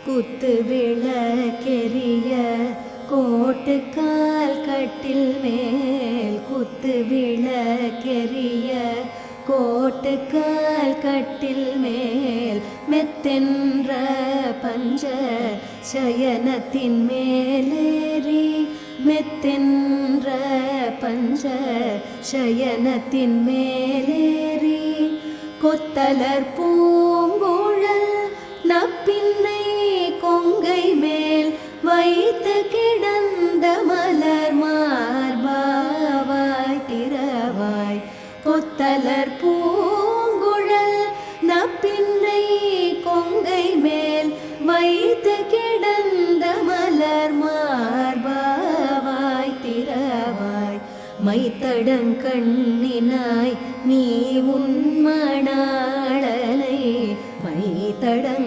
குத்து விளக்கெரிய கோட்டுக்கால் கட்டில் மேல் குத்து விளக்கெரிய கோட்டுக்கால் கட்டில் மேல் மெத்தென்ற பஞ்ச சயனத்தின் மேலேறி மெத்தென்ற பஞ்ச சயனத்தின் மேலேறி கொத்தலர் பூங்குழல் நப்பின்னை கொங்கை மேல் வைத்து கிடந்த மலர் மார்பாவாய் திறவாய் கொத்தலர் பூங்குழல் நப்பின்னை கொங்கை மேல் வைத்து கிடந்த மலர் மார்பாவாய் திறவாய் மைத்தடங்கண்ணினாய் நீ உன் மணாளனை மைத்தடங்